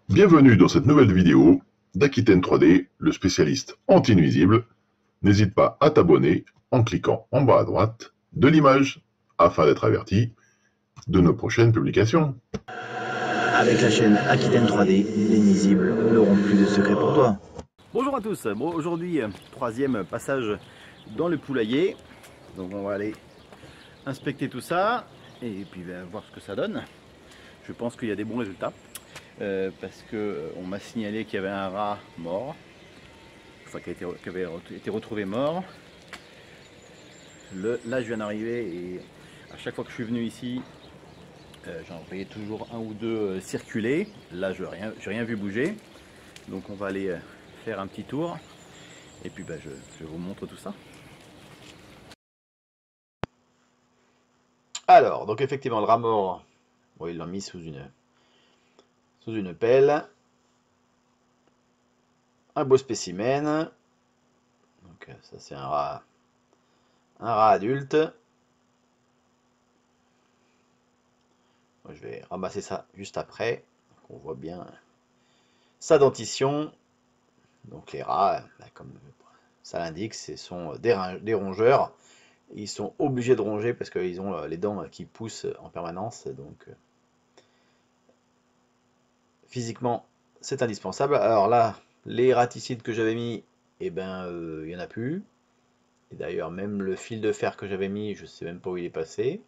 Bienvenue dans cette nouvelle vidéo d'Aquitaine 3D, le spécialiste anti-nuisible. N'hésite pas à t'abonner en cliquant en bas à droite de l'image afin d'être averti de nos prochaines publications. Avec la chaîne Aquitaine 3D, les nuisibles n'auront plus de secrets pour toi. Bonjour à tous, bon, aujourd'hui troisième passage dans le poulailler. Donc on va aller inspecter tout ça et puis voir ce que ça donne. Je pense qu'il y a des bons résultats parce que on m'a signalé qu'il y avait un rat mort, enfin qui avait été retrouvé mort. Là je viens d'arriver et à chaque fois que je suis venu ici, j'en voyais toujours un ou deux circuler. Là je n'ai rien vu bouger, donc on va aller faire un petit tour et puis je vous montre tout ça. Alors, donc effectivement, le rat mort, bon, ils l'ont mis sous une pelle. Un beau spécimen. Donc ça c'est un rat adulte. Moi, je vais ramasser ça juste après. Donc, on voit bien sa dentition. Donc les rats, comme ça l'indique, ce sont des rongeurs. Ils sont obligés de ronger parce qu'ils ont les dents qui poussent en permanence. Donc physiquement, c'est indispensable. Alors là, les raticides que j'avais mis, eh ben, il n'y en a plus. Et d'ailleurs, même le fil de fer que j'avais mis, je ne sais même pas où il est passé.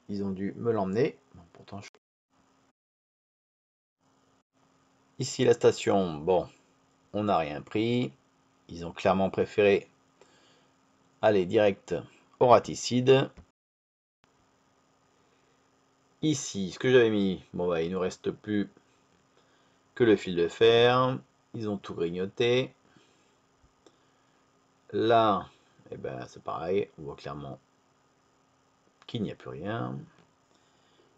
Ils ont dû me l'emmener. Bon, pourtant, ici, la station, bon, on n'a rien pris. Ils ont clairement préféré aller direct au raticide. Ici, ce que j'avais mis, bon, bah, il ne nous reste plus que le fil de fer. Ils ont tout grignoté. Là, eh ben, c'est pareil, on voit clairement qu'il n'y a plus rien.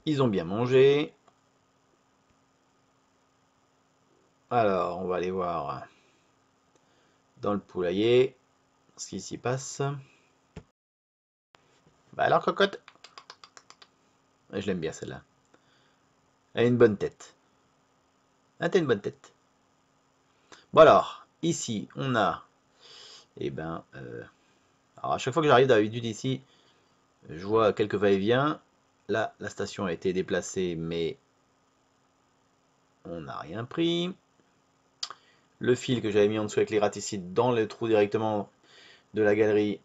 Ils ont bien mangé. Alors, on va aller voir dans le poulailler ce qui s'y passe. Bah alors, cocotte, je l'aime bien celle-là. Elle a une bonne tête. Ah, t'as une bonne tête. Bon alors, ici, on a, eh ben, alors à chaque fois que j'arrive d'habitude ici, je vois quelques va-et-vient. Là, la station a été déplacée, mais on n'a rien pris. Le fil que j'avais mis en dessous avec les raticides dans le trou directement de la galerie,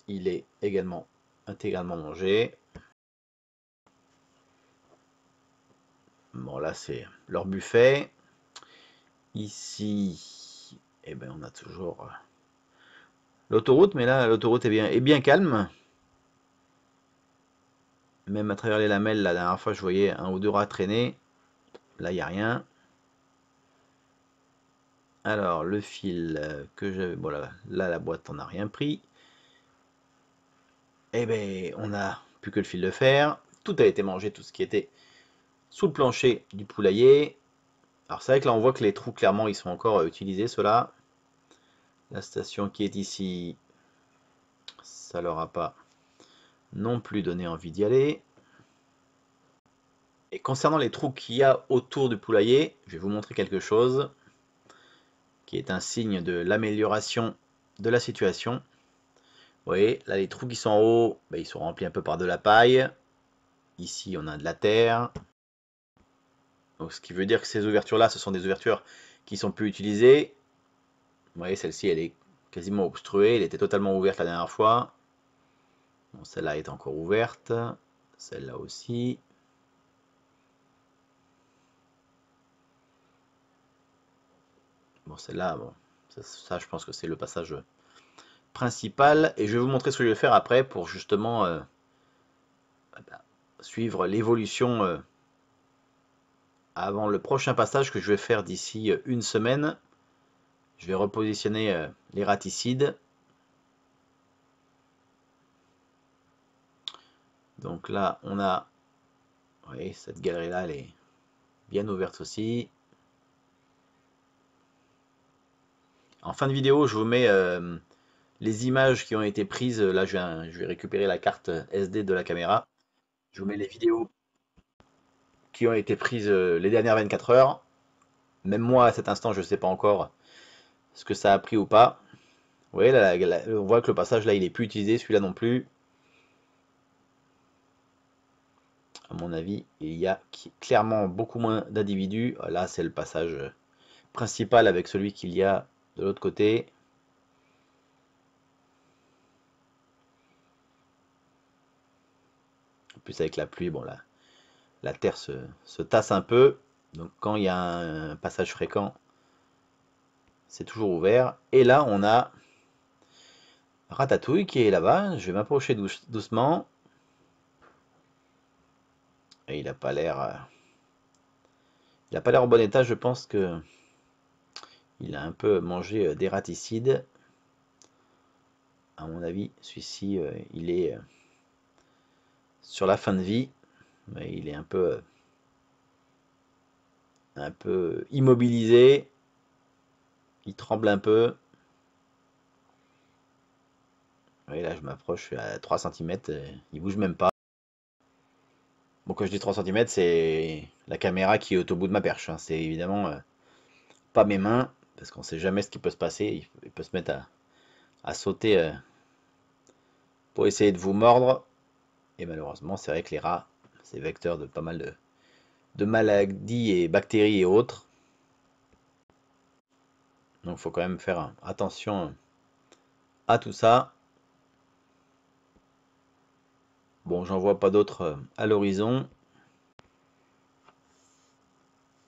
il est également intégralement mangé. Bon, là, c'est leur buffet. Ici, eh ben, on a toujours l'autoroute, mais là, l'autoroute est bien calme. Même à travers les lamelles, la dernière fois, je voyais un ou deux rats traîner. Là, il n'y a rien. Alors, le fil que j'avais... Bon, là, la boîte, on n'a rien pris. Eh ben, on n'a plus que le fil de fer. Tout a été mangé, tout ce qui était sous le plancher du poulailler. Alors, c'est vrai que là, on voit que les trous, clairement, ils sont encore utilisés, ceux-là. La station qui est ici, ça leur a pas non plus donné envie d'y aller. Et concernant les trous qu'il y a autour du poulailler, je vais vous montrer quelque chose qui est un signe de l'amélioration de la situation. Vous voyez, là les trous qui sont en haut, ben, ils sont remplis un peu par de la paille. Ici on a de la terre. Donc, ce qui veut dire que ces ouvertures-là, ce sont des ouvertures qui sont plus utilisées. Vous voyez, celle-ci, elle est quasiment obstruée. Elle était totalement ouverte la dernière fois. Bon, celle-là est encore ouverte. Celle-là aussi. Bon, celle-là, bon, ça, je pense que c'est le passage principal. Et je vais vous montrer ce que je vais faire après pour justement suivre l'évolution avant le prochain passage que je vais faire d'ici une semaine. Je vais repositionner les raticides. Donc là, on a, vous voyez, cette galerie-là, elle est bien ouverte aussi. En fin de vidéo, je vous mets les images qui ont été prises. Là, je vais récupérer la carte SD de la caméra. Je vous mets les vidéos qui ont été prises les dernières 24 heures. Même moi, à cet instant, je ne sais pas encore ce que ça a pris ou pas. Vous voyez, là, on voit que le passage, là, il n'est plus utilisé, celui-là non plus. À mon avis, il y a clairement beaucoup moins d'individus. Là, c'est le passage principal avec celui qu'il y a de l'autre côté. En plus, avec la pluie, bon, là, la terre se tasse un peu. Donc, quand il y a un passage fréquent, c'est toujours ouvert. Et là, on a Ratatouille qui est là-bas. Je vais m'approcher doucement. Et il n'a pas l'air... il n'a pas l'air en bon état. Je pense que il a un peu mangé des raticides. À mon avis, celui-ci, il est sur la fin de vie. Mais il est un peu immobilisé. Il tremble un peu. Et là, je m'approche, je suis à 3 cm. Il bouge même pas. Bon, quand je dis 3 cm, c'est la caméra qui est au bout de ma perche. Hein. C'est évidemment pas mes mains, parce qu'on sait jamais ce qui peut se passer. Il peut se mettre à sauter pour essayer de vous mordre. Et malheureusement, c'est vrai que les rats, c'est vecteur de pas mal de maladies et bactéries et autres. Donc il faut quand même faire attention à tout ça. Bon, j'en vois pas d'autres à l'horizon.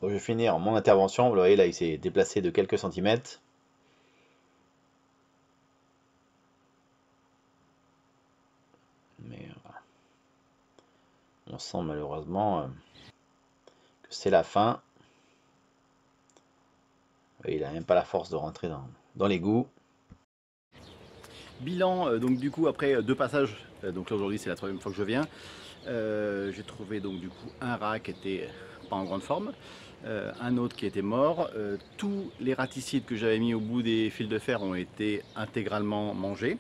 Bon, je vais finir mon intervention. Vous voyez là, il s'est déplacé de quelques centimètres. Mais on sent malheureusement que c'est la fin. Et il n'a même pas la force de rentrer dans l'égout. Bilan, donc du coup après 2 passages, donc là aujourd'hui c'est la 3e fois que je viens, j'ai trouvé donc du coup un rat qui était pas en grande forme, un autre qui était mort, tous les raticides que j'avais mis au bout des fils de fer ont été intégralement mangés,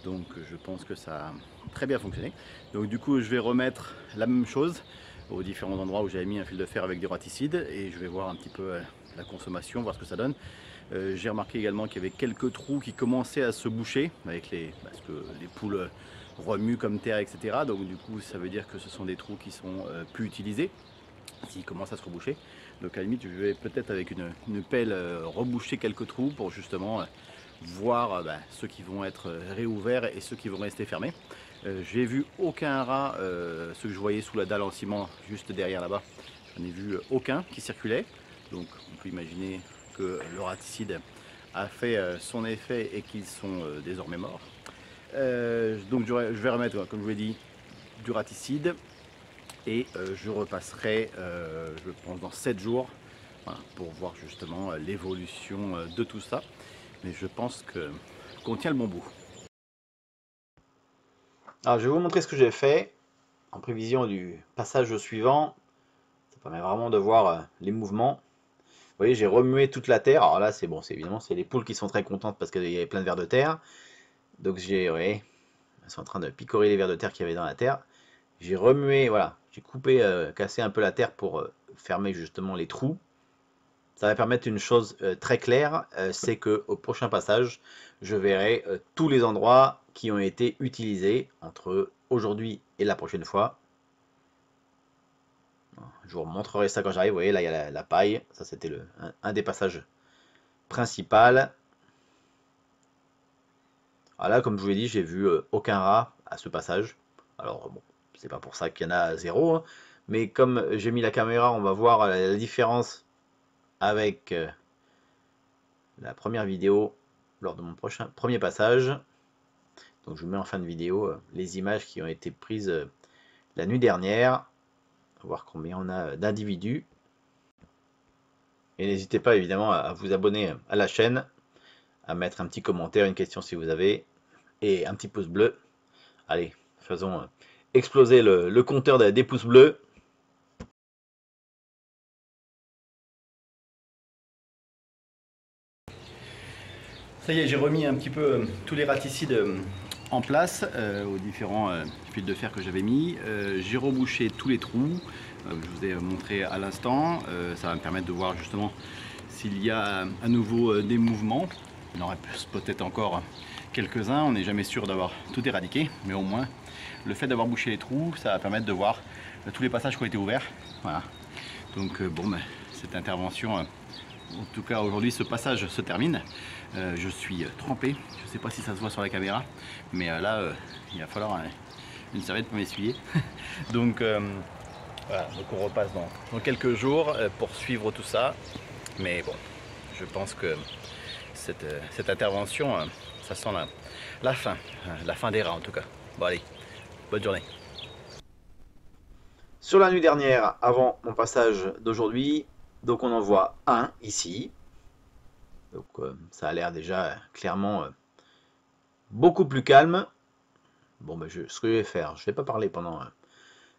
donc je pense que ça a très bien fonctionné. Donc du coup je vais remettre la même chose aux différents endroits où j'avais mis un fil de fer avec des raticides et je vais voir un petit peu la consommation, voir ce que ça donne. J'ai remarqué également qu'il y avait quelques trous qui commençaient à se boucher avec parce que les poules remuent comme terre, etc. Donc du coup ça veut dire que ce sont des trous qui sont plus utilisés s'ils commencent à se reboucher. Donc à la limite je vais peut-être avec une pelle reboucher quelques trous pour justement voir ceux qui vont être réouverts et ceux qui vont rester fermés. J'ai vu aucun rat, ceux que je voyais sous la dalle en ciment juste derrière là-bas, j'en ai vu aucun qui circulait. Donc on peut imaginer que le raticide a fait son effet et qu'ils sont désormais morts. Donc je vais remettre, comme je vous l'ai dit, du raticide et je repasserai, je pense, dans 7 jours voilà, pour voir justement l'évolution de tout ça. Mais je pense qu'on tient le bon bout. Alors je vais vous montrer ce que j'ai fait en prévision du passage suivant. Ça permet vraiment de voir les mouvements. Vous voyez, j'ai remué toute la terre. Alors là, c'est bon, évidemment, c'est les poules qui sont très contentes parce qu'il y avait plein de vers de terre. Donc j'ai, elles sont en train de picorer les vers de terre qu'il y avait dans la terre. J'ai remué, voilà, j'ai coupé, cassé un peu la terre pour fermer justement les trous. Ça va permettre une chose très claire, c'est qu'au prochain passage, je verrai tous les endroits qui ont été utilisés entre aujourd'hui et la prochaine fois. Je vous montrerai ça quand j'arrive. Vous voyez, là, il y a la paille. Ça, c'était un des passages principaux. Alors là, comme je vous l'ai dit, j'ai vu aucun rat à ce passage. Alors, bon, c'est pas pour ça qu'il y en a 0. Hein, mais comme j'ai mis la caméra, on va voir la différence avec la première vidéo lors de mon premier passage. Donc, je vous mets en fin de vidéo les images qui ont été prises la nuit dernière. Voir combien on a d'individus. Et n'hésitez pas évidemment à vous abonner à la chaîne, à mettre un petit commentaire, une question si vous avez, et un petit pouce bleu. Allez, faisons exploser le compteur des pouces bleus. Ça y est, j'ai remis un petit peu tous les raticides en place aux différents fils de fer que j'avais mis. J'ai rebouché tous les trous. je vous ai montré à l'instant. Ça va me permettre de voir justement s'il y a à nouveau des mouvements. Il y en aurait peut-être encore quelques-uns, on n'est jamais sûr d'avoir tout éradiqué, mais au moins le fait d'avoir bouché les trous, ça va permettre de voir tous les passages qui ont été ouverts. Voilà. Donc bon, ben, cette intervention, en tout cas aujourd'hui, ce passage se termine. Je suis trempé, je ne sais pas si ça se voit sur la caméra, mais là, il va falloir une serviette pour m'essuyer. Donc, voilà, donc on repasse dans quelques jours pour suivre tout ça. Mais bon, je pense que cette intervention, ça sent la fin des rats en tout cas. Bon allez, bonne journée. Sur la nuit dernière, avant mon passage d'aujourd'hui, donc on en voit un ici. Donc ça a l'air déjà clairement beaucoup plus calme. Bon, ben, ce que je vais faire, je ne vais pas parler pendant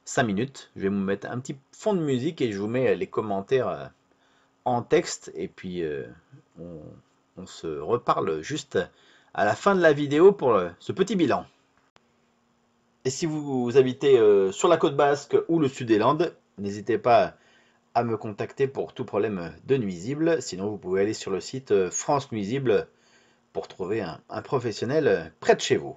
5 minutes. Je vais vous mettre un petit fond de musique et je vous mets les commentaires en texte. Et puis on se reparle juste à la fin de la vidéo pour ce petit bilan. Et si vous habitez sur la côte basque ou le sud des Landes, n'hésitez pas à me contacter pour tout problème de nuisible. Sinon, vous pouvez aller sur le site France Nuisible pour trouver un professionnel près de chez vous.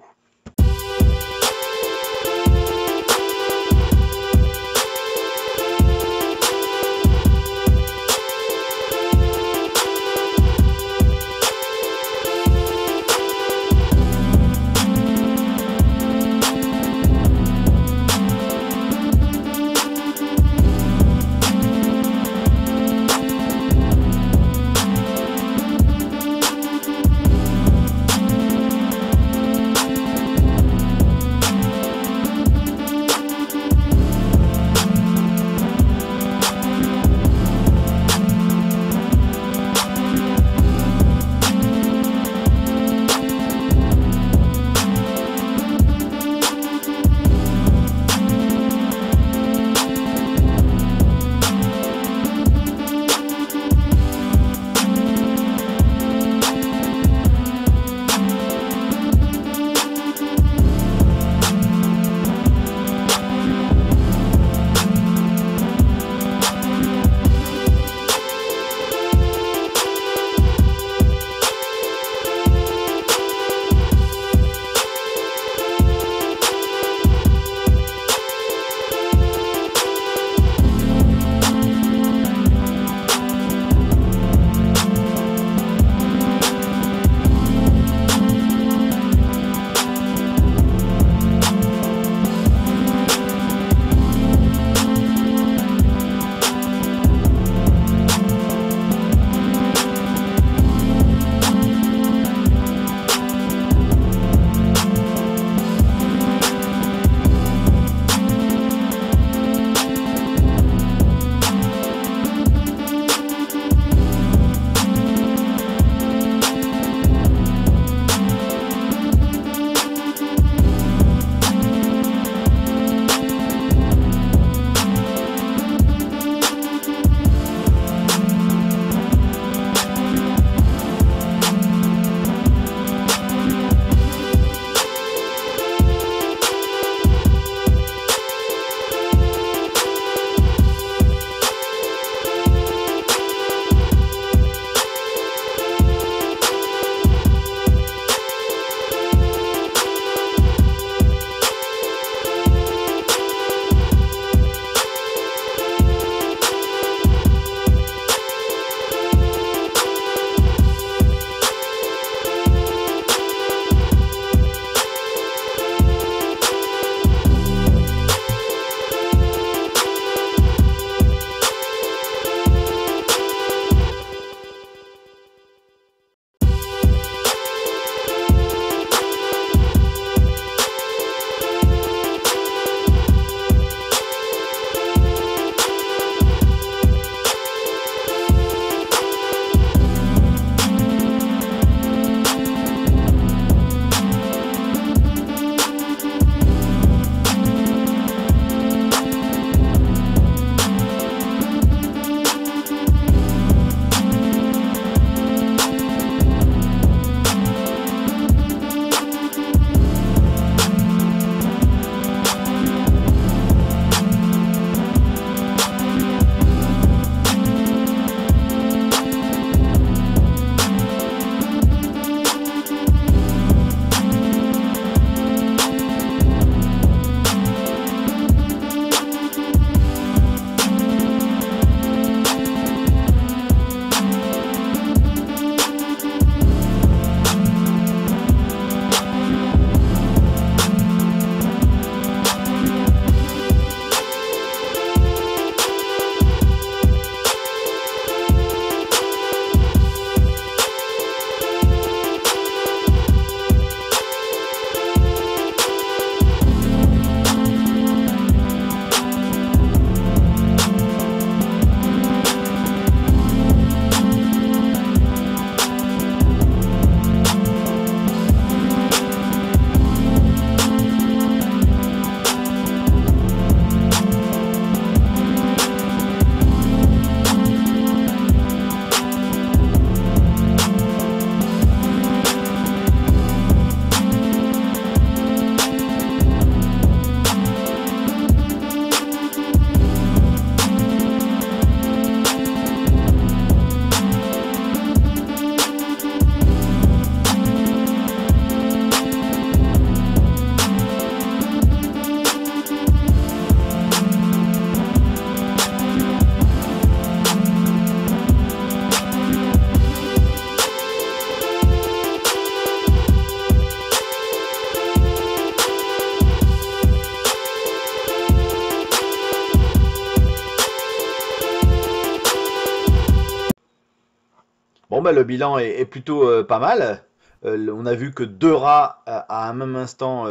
Bon, bah, le bilan est plutôt pas mal. On a vu que 2 rats à un même instant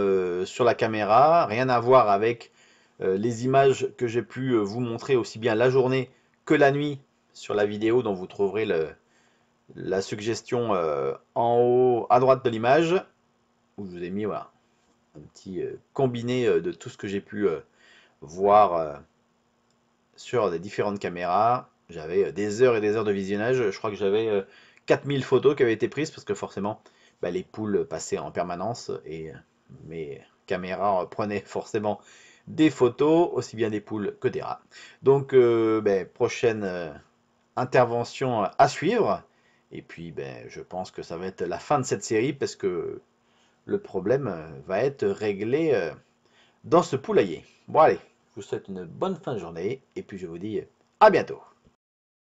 sur la caméra. Rien à voir avec les images que j'ai pu vous montrer aussi bien la journée que la nuit sur la vidéo dont vous trouverez la suggestion en haut à droite de l'image. Où je vous ai mis voilà, un petit combiné de tout ce que j'ai pu voir sur les différentes caméras. J'avais des heures et des heures de visionnage. Je crois que j'avais 4000 photos qui avaient été prises parce que forcément bah, les poules passaient en permanence et mes caméras prenaient forcément des photos, aussi bien des poules que des rats. Donc ben, prochaine intervention à suivre. Et puis ben, je pense que ça va être la fin de cette série parce que le problème va être réglé dans ce poulailler. Bon allez, je vous souhaite une bonne fin de journée et puis je vous dis à bientôt.